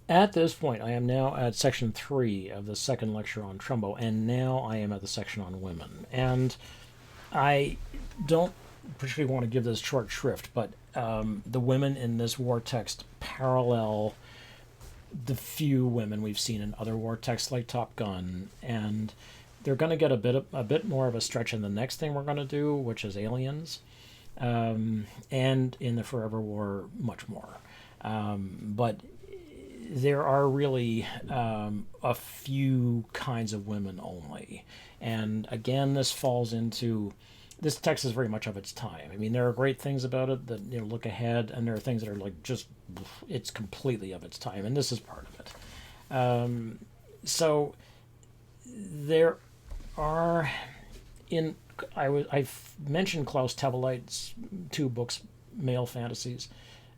At this point, I am now at section 3 of the second lecture on Trumbo, and now I am at the section on women. And I don't particularly want to give this short shrift, but the women in this war text parallel the few women we've seen in other war texts like Top Gun, and they're going to get a bit more of a stretch in the next thing we're going to do, which is aliens, and in the Forever War, much more. But there are really a few kinds of women only. And again, this text is very much of its time. I mean, there are great things about it that look ahead, and there are things that are like just it's completely of its time, and this is part of it. So there are in I've mentioned Klaus Tewelite's two books, Male Fantasies.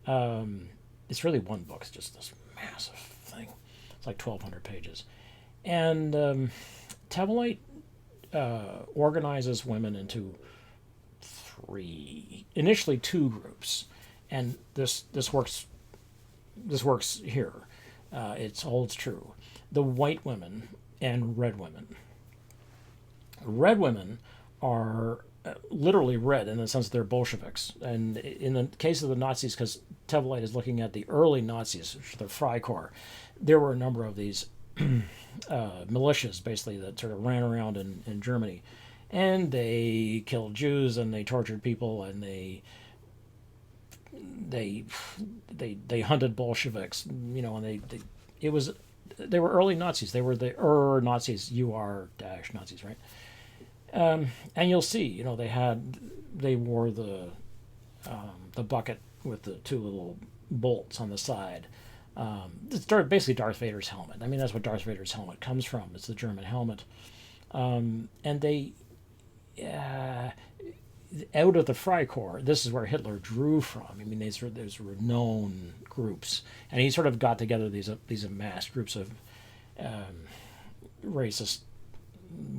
It's really one book. It's just this massive thing. It's like 1,200 pages, and Tewelite organizes women into initially two groups, and this works here. It holds true. The white women and red women. Red women are literally red in the sense they're Bolsheviks, and in the case of the Nazis, because Tevlite is looking at the early Nazis, the Freikorps, there were a number of these militias basically that sort of ran around in Germany, and they killed Jews and they tortured people and they they hunted Bolsheviks, and it was they were early Nazis. They were the Nazis, dash Nazis, right? And you'll see, they wore the bucket with the two little bolts on the side. It's basically Darth Vader's helmet. I mean, that's what Darth Vader's helmet comes from. It's the German helmet. And they, out of the Freikorps, this is where Hitler drew from. I mean, there's known groups, and he sort of got together these amassed groups of racist,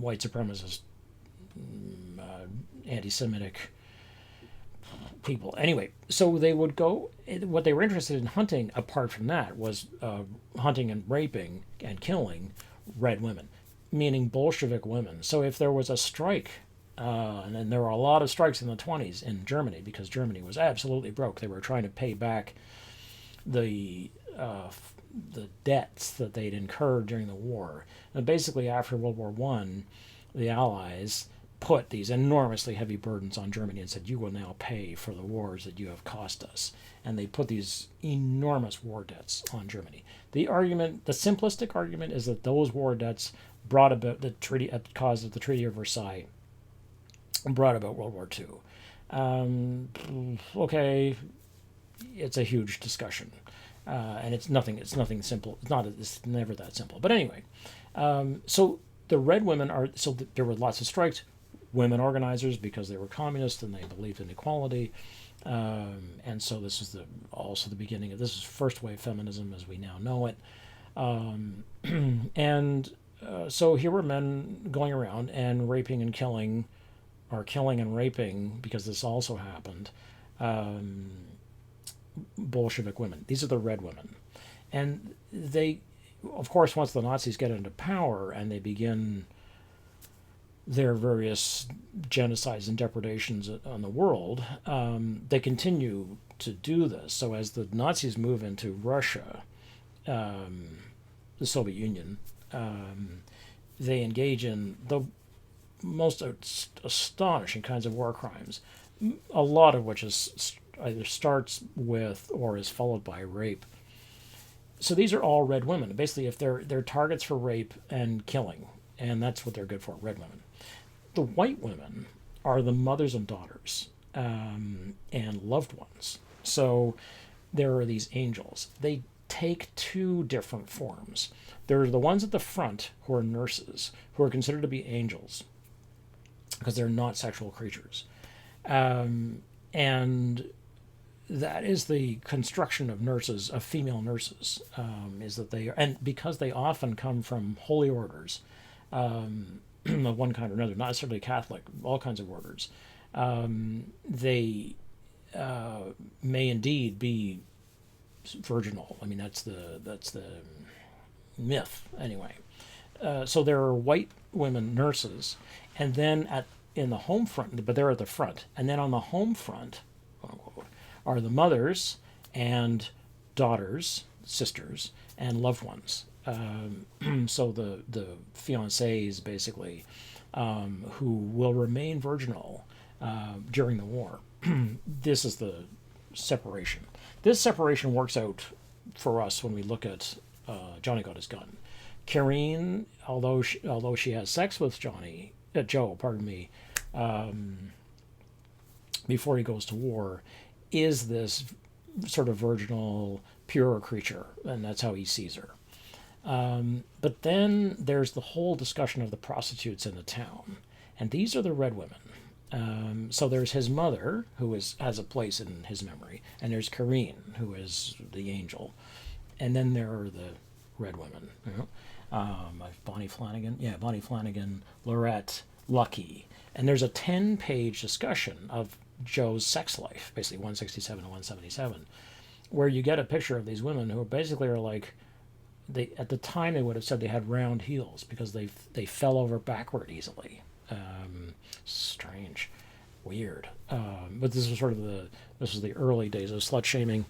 white supremacist, anti-Semitic people. Anyway, so they would go. What they were interested in hunting, apart from that, was hunting and raping and killing red women, meaning Bolshevik women. So if there was a strike, and then there were a lot of strikes in the 20s in Germany because Germany was absolutely broke. They were trying to pay back the debts that they'd incurred during the war. And basically, after World War One, the Allies put these enormously heavy burdens on Germany and said, "You will now pay for the wars that you have cost us." And they put these enormous war debts on Germany. The simplistic argument, is that those war debts brought about the treaty at the cause of the Treaty of Versailles, brought about World War II. Okay, it's a huge discussion, and it's nothing. It's nothing simple. It's never that simple. But anyway, so the red women are. So there were lots of strikes. Women organizers, because they were communists and they believed in equality, and so this is also the beginning of this is first wave feminism as we now know it, and so here were men going around and raping and killing, or killing and raping, because this also happened, Bolshevik women. These are the red women, and they, of course, once the Nazis get into power and they begin their various genocides and depredations on the world, they continue to do this. So as the Nazis move into Russia, the Soviet Union, they engage in the most astonishing kinds of war crimes, a lot of which either starts with or is followed by rape. So these are all red women. Basically, if they're targets for rape and killing, and that's what they're good for, red women. The white women are the mothers and daughters, and loved ones. So there are these angels. They take two different forms. There are the ones at the front who are nurses, who are considered to be angels because they're not sexual creatures. And that is the construction of nurses, of female nurses, is that they are, and because they often come from holy orders, of one kind or another, not necessarily Catholic, all kinds of orders, they may indeed be virginal. I mean, that's the myth anyway. So there are white women nurses, and then in the home front, but they're at the front, and then on the home front, quote unquote, are the mothers and daughters, sisters, and loved ones. So the fiancés basically, who will remain virginal during the war. This is the separation. This separation works out for us when we look at Johnny Got His Gun. Karine, although she has sex with Joe, pardon me, before he goes to war, is this sort of virginal, pure creature, and that's how he sees her. But then there's the whole discussion of the prostitutes in the town, and these are the red women. So there's his mother, who has a place in his memory, and there's Karine, who is the angel, and then there are the red women. You know? Bonnie Flanagan, Lorette, Lucky, and there's a 10-page discussion of Joe's sex life, basically 167 to 177, where you get a picture of these women who basically are like, at the time they would have said they had round heels because they fell over backward easily. Strange, weird. But this was the early days of slut shaming.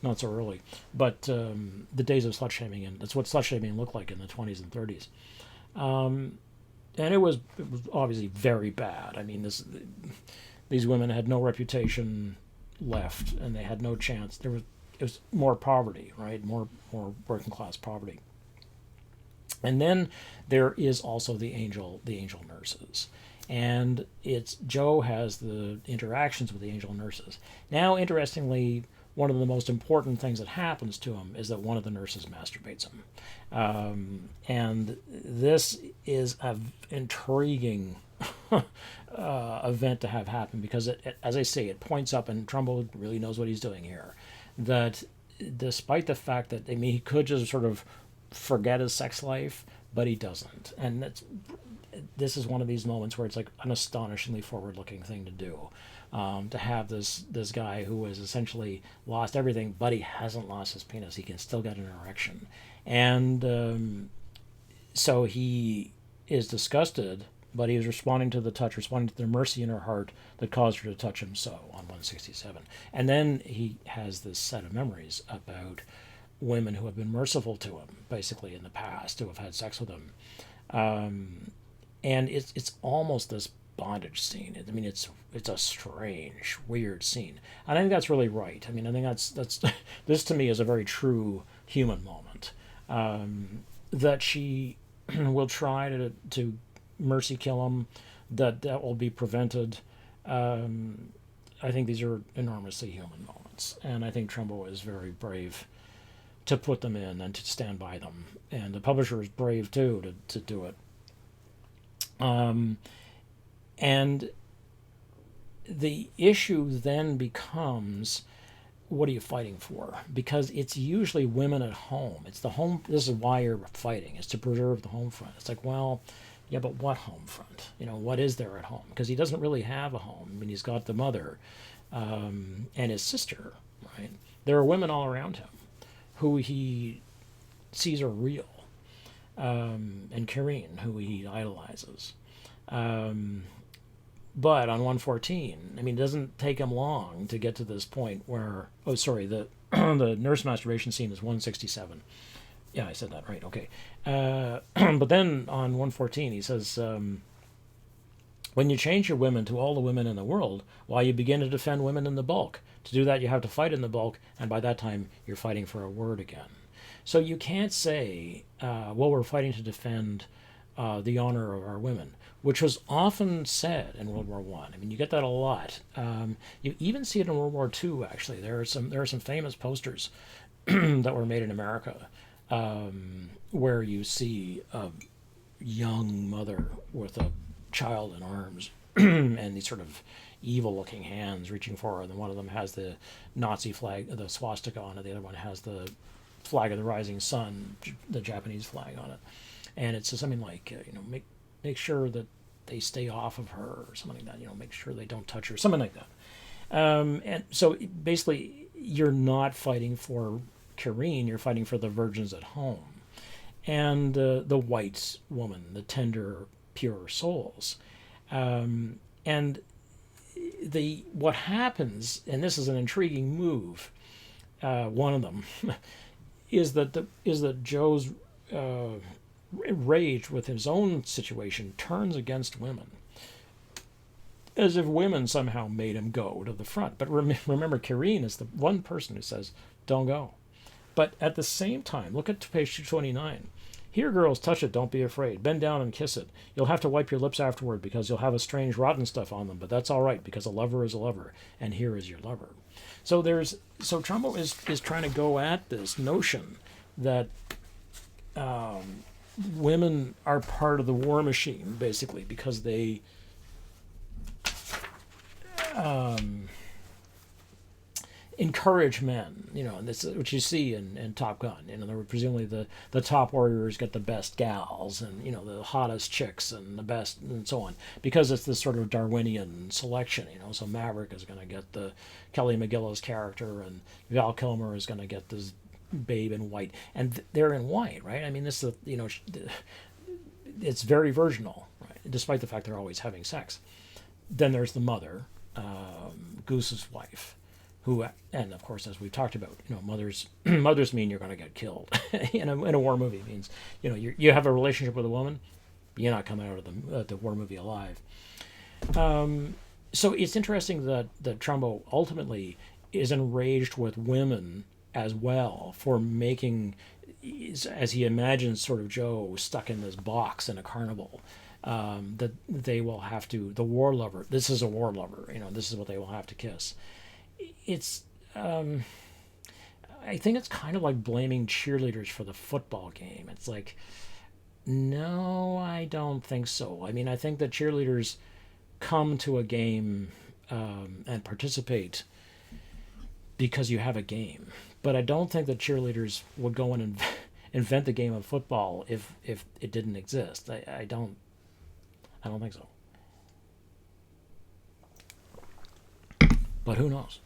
Not so early, but the days of slut shaming, and that's what slut shaming looked like in the 20s and 30s. And it was obviously very bad. I mean, these women had no reputation left, and they had no chance. It was more poverty, right? More working class poverty. And then there is also the angel nurses. And Joe has the interactions with the angel nurses. Now, interestingly, one of the most important things that happens to him is that one of the nurses masturbates him. And this is an intriguing event to have happen because, as I say, it points up, and Trumbo really knows what he's doing here, that despite the fact that, I mean, he could just sort of forget his sex life, but he doesn't. And this is one of these moments where it's like an astonishingly forward-looking thing to do. To have this guy who has essentially lost everything, but he hasn't lost his penis. He can still get an erection. And so he is disgusted, but he is responding to the touch, responding to the mercy in her heart that caused her to touch him so on 167. And then he has this set of memories about women who have been merciful to him, basically, in the past, who have had sex with him. And it's almost this bondage scene. I mean, it's a strange, weird scene, and I think that's really right. I mean, I think that's this to me is a very true human moment. That she will try to mercy kill him, that will be prevented. I think these are enormously human moments, and I think Trumbo is very brave to put them in and to stand by them, and the publisher is brave too to do it. And the issue then becomes, what are you fighting for? Because it's usually women at home. It's the home. This is why you're fighting, is to preserve the home front. It's like, well, yeah, but what home front? You know, what is there at home? Because he doesn't really have a home. I mean, he's got the mother and his sister, right? There are women all around him who he sees are real. And Karine, who he idolizes. But on 114, I mean, it doesn't take him long to get to this point where, the the nurse masturbation scene is 167. Yeah, I said that right. Okay. But then on 114, he says, when you change your women to all the women in the world, why, you begin to defend women in the bulk. To do that, you have to fight in the bulk, and by that time, you're fighting for a word again. So you can't say, well, we're fighting to defend the honor of our women, which was often said in World War I. I mean, you get that a lot. You even see it in World War II, actually. There are some famous posters that were made in America where you see a young mother with a child in arms and these sort of evil-looking hands reaching forward, and one of them has the Nazi flag, the swastika on it, the other one has the flag of the rising sun, the Japanese flag on it. And it's something like, make sure that they stay off of her, or something like that, make sure they don't touch her, something like that. And so basically, you're not fighting for Kareen, you're fighting for the virgins at home. And the white woman, the tender, pure souls. And what happens, and this is an intriguing move, one of them, is that Joe's rage with his own situation turns against women, as if women somehow made him go to the front. But remember, Kareen is the one person who says, "Don't go." But at the same time, look at page 229. Here, girls, touch it, don't be afraid. Bend down and kiss it. You'll have to wipe your lips afterward because you'll have a strange rotten stuff on them, but that's all right because a lover is a lover, and here is your lover. So Trumbo is trying to go at this notion that women are part of the war machine, basically, because they encourage men, and this is what you see in Top Gun. There were presumably the top warriors get the best gals, and the hottest chicks and the best, and so on, because it's this sort of Darwinian selection. So Maverick is going to get the Kelly McGillis character, and Val Kilmer is going to get this babe in white, and they're in white, right? I mean, this is it's very virginal, right? Despite the fact they're always having sex. Then there's the mother, Goose's wife, who, and of course, as we've talked about, mothers mean you're going to get killed. in a war movie, it means you have a relationship with a woman, you're not coming out of the war movie alive. So it's interesting that Trumbo ultimately is enraged with women as well for making, as he imagines, sort of Joe stuck in this box in a carnival. That they will have to, the war lover, this is a war lover, this is what they will have to kiss. It's I think it's kind of like blaming cheerleaders for the football game. It's like, no, I don't think so. I mean, I think that cheerleaders come to a game and participate because you have a game, but I don't think that cheerleaders would go in and invent the game of football if it didn't exist. I don't think so. But who knows?